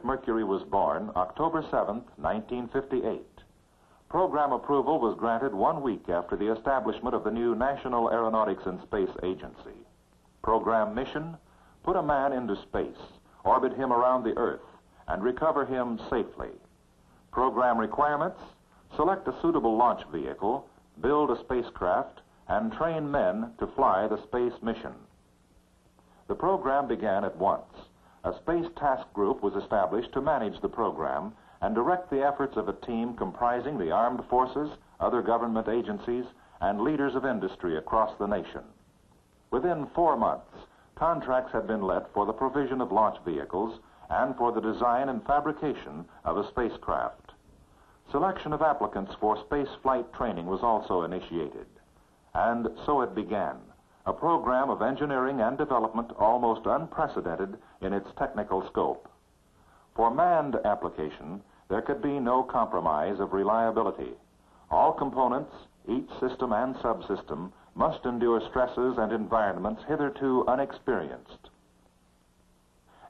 Mercury was born October 7, 1958. Program approval was granted 1 week after the establishment of the new National Aeronautics and Space Agency. Program mission: put a man into space, orbit him around the Earth, and recover him safely. Program requirements: select a suitable launch vehicle, build a spacecraft, and train men to fly the space mission. The program began at once. A space task group was established to manage the program and direct the efforts of a team comprising the armed forces, other government agencies, and leaders of industry across the nation. Within 4 months, contracts had been let for the provision of launch vehicles and for the design and fabrication of a spacecraft. Selection of applicants for space flight training was also initiated. And so it began, a program of engineering and development almost unprecedented in its technical scope. For manned application, there could be no compromise of reliability. All components, each system and subsystem, must endure stresses and environments hitherto unexperienced.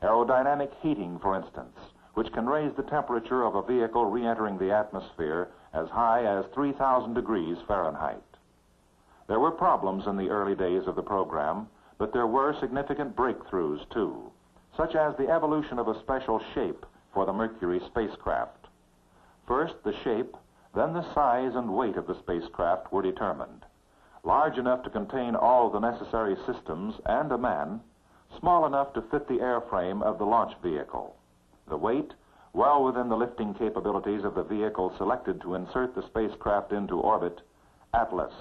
Aerodynamic heating, for instance, which can raise the temperature of a vehicle re-entering the atmosphere as high as 3,000 degrees Fahrenheit. There were problems in the early days of the program, but there were significant breakthroughs, too, such as the evolution of a special shape for the Mercury spacecraft. First the shape, then the size and weight of the spacecraft were determined. Large enough to contain all the necessary systems and a man, small enough to fit the airframe of the launch vehicle. The weight, well within the lifting capabilities of the vehicle selected to insert the spacecraft into orbit, Atlas.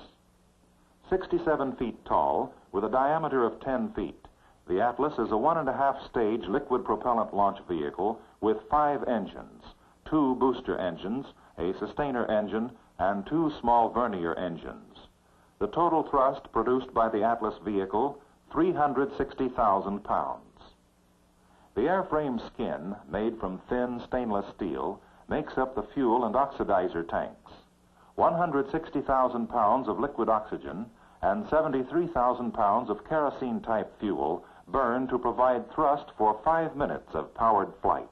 67 feet tall, with a diameter of 10 feet, the Atlas is a 1.5-stage liquid propellant launch vehicle with 5 engines, 2 booster engines, a sustainer engine, and 2 small vernier engines. The total thrust produced by the Atlas vehicle, 360,000 pounds. The airframe skin, made from thin stainless steel, makes up the fuel and oxidizer tanks. 160,000 pounds of liquid oxygen and 73,000 pounds of kerosene-type fuel burn to provide thrust for 5 minutes of powered flight.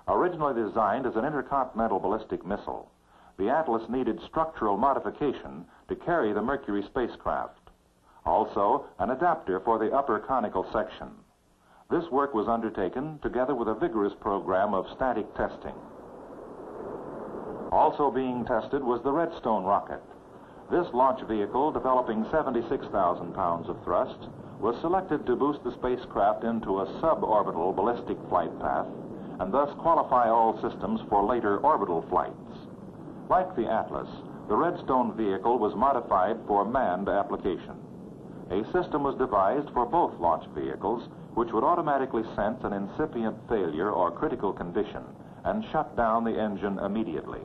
Originally designed as an intercontinental ballistic missile, the Atlas needed structural modification to carry the Mercury spacecraft. Also, an adapter for the upper conical section. This work was undertaken together with a vigorous program of static testing. Also being tested was the Redstone rocket. This launch vehicle, developing 76,000 pounds of thrust, was selected to boost the spacecraft into a suborbital ballistic flight path and thus qualify all systems for later orbital flights. Like the Atlas, the Redstone vehicle was modified for manned application. A system was devised for both launch vehicles which would automatically sense an incipient failure or critical condition and shut down the engine immediately.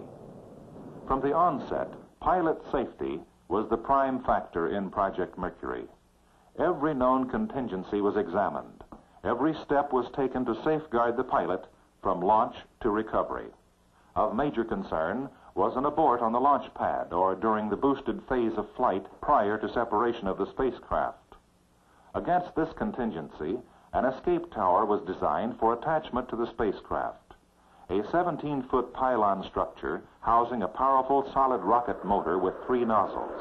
From the onset, pilot safety was the prime factor in Project Mercury. Every known contingency was examined. Every step was taken to safeguard the pilot from launch to recovery. Of major concern was an abort on the launch pad or during the boosted phase of flight prior to separation of the spacecraft. Against this contingency, an escape tower was designed for attachment to the spacecraft. A 17-foot pylon structure housing a powerful solid rocket motor with 3 nozzles.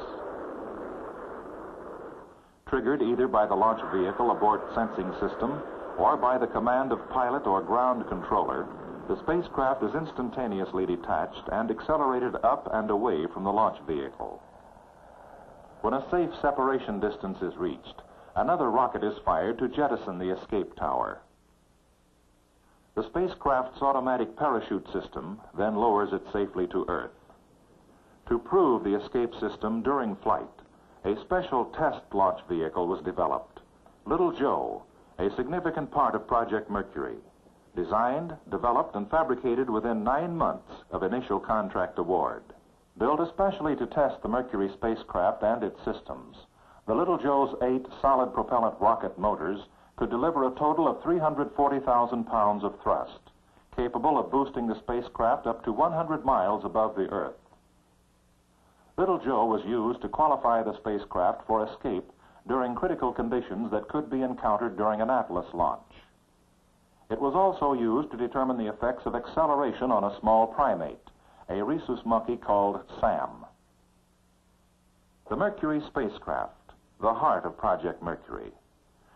Triggered either by the launch vehicle abort sensing system or by the command of pilot or ground controller, the spacecraft is instantaneously detached and accelerated up and away from the launch vehicle. When a safe separation distance is reached, another rocket is fired to jettison the escape tower. The spacecraft's automatic parachute system then lowers it safely to Earth. To prove the escape system during flight, a special test launch vehicle was developed, Little Joe, a significant part of Project Mercury, designed, developed, and fabricated within 9 months of initial contract award. Built especially to test the Mercury spacecraft and its systems, the Little Joe's 8 solid propellant rocket motors could deliver a total of 340,000 pounds of thrust, capable of boosting the spacecraft up to 100 miles above the Earth. Little Joe was used to qualify the spacecraft for escape during critical conditions that could be encountered during an Atlas launch. It was also used to determine the effects of acceleration on a small primate, a rhesus monkey called Sam. The Mercury spacecraft, the heart of Project Mercury.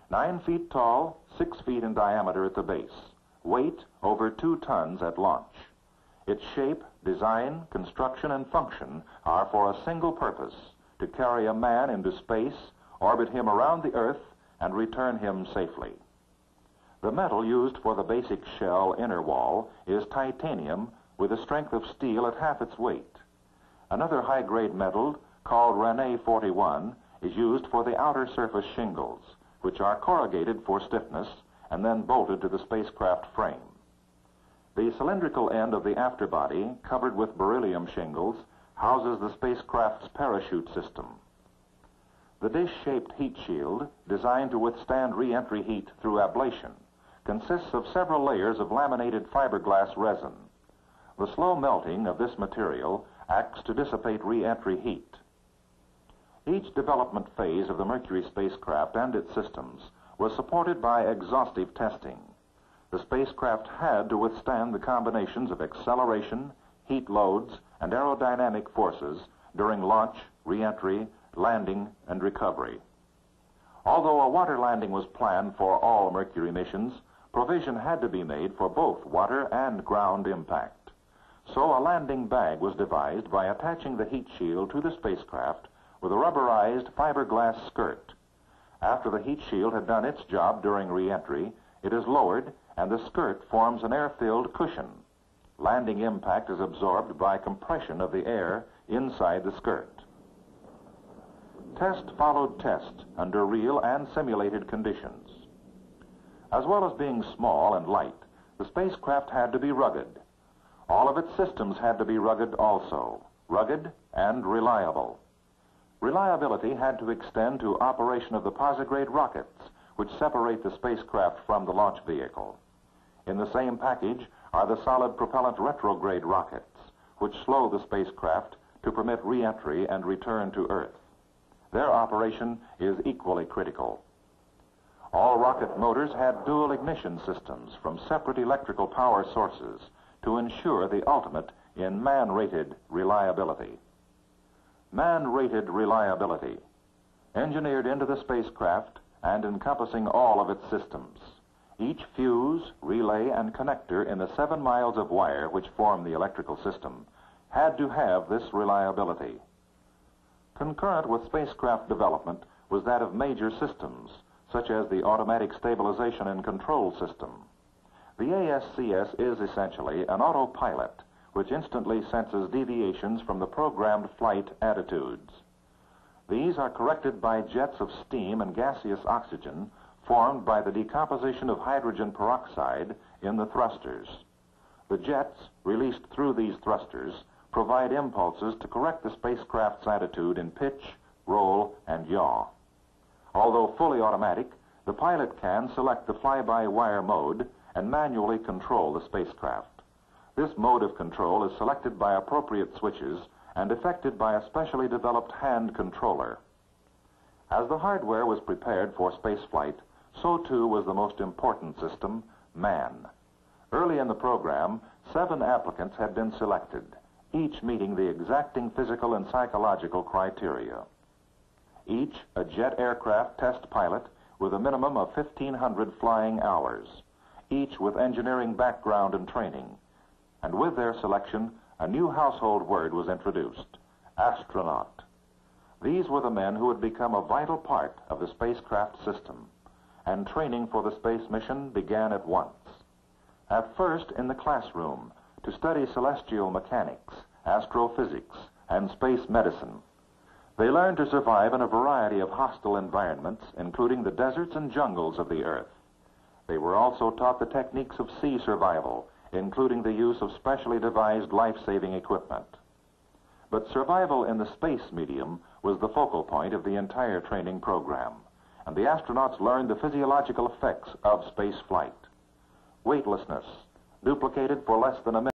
9 feet tall, 6 feet in diameter at the base. Weight over 2 tons at launch. Its shape, design, construction, and function are for a single purpose: to carry a man into space, orbit him around the Earth, and return him safely. The metal used for the basic shell inner wall is titanium with a strength of steel at half its weight. Another high-grade metal, called Rene 41, is used for the outer surface shingles, which are corrugated for stiffness and then bolted to the spacecraft frame. The cylindrical end of the afterbody, covered with beryllium shingles, houses the spacecraft's parachute system. The dish-shaped heat shield, designed to withstand re-entry heat through ablation, consists of several layers of laminated fiberglass resin. The slow melting of this material acts to dissipate re-entry heat. Each development phase of the Mercury spacecraft and its systems was supported by exhaustive testing. The spacecraft had to withstand the combinations of acceleration, heat loads, and aerodynamic forces during launch, re-entry, landing, and recovery. Although a water landing was planned for all Mercury missions, provision had to be made for both water and ground impact. So a landing bag was devised by attaching the heat shield to the spacecraft with a rubberized fiberglass skirt. After the heat shield had done its job during re-entry, it is lowered and the skirt forms an air-filled cushion. Landing impact is absorbed by compression of the air inside the skirt. Test followed test under real and simulated conditions. As well as being small and light, the spacecraft had to be rugged. All of its systems had to be rugged also, rugged and reliable. Reliability had to extend to operation of the posigrade rockets, which separate the spacecraft from the launch vehicle. In the same package are the solid propellant retrograde rockets, which slow the spacecraft to permit re-entry and return to Earth. Their operation is equally critical. All rocket motors had dual ignition systems from separate electrical power sources to ensure the ultimate in man-rated reliability. Man-rated reliability, engineered into the spacecraft and encompassing all of its systems. Each fuse, relay, and connector in the 7 miles of wire which form the electrical system had to have this reliability. Concurrent with spacecraft development was that of major systems, such as the automatic stabilization and control system. The ASCS is essentially an autopilot which instantly senses deviations from the programmed flight attitudes. These are corrected by jets of steam and gaseous oxygen formed by the decomposition of hydrogen peroxide in the thrusters. The jets, released through these thrusters, provide impulses to correct the spacecraft's attitude in pitch, roll, and yaw. Although fully automatic, the pilot can select the fly-by-wire mode and manually control the spacecraft. This mode of control is selected by appropriate switches and effected by a specially developed hand controller. As the hardware was prepared for spaceflight, so too was the most important system, man. Early in the program, 7 applicants had been selected, each meeting the exacting physical and psychological criteria. Each a jet aircraft test pilot with a minimum of 1,500 flying hours, each with engineering background and training. And with their selection, a new household word was introduced, astronaut. These were the men who would become a vital part of the spacecraft system, and training for the space mission began at once. At first in the classroom to study celestial mechanics, astrophysics, and space medicine. They learned to survive in a variety of hostile environments, including the deserts and jungles of the Earth. They were also taught the techniques of sea survival, including the use of specially devised life-saving equipment. But survival in the space medium was the focal point of the entire training program, and the astronauts learned the physiological effects of space flight. Weightlessness, duplicated for less than a minute.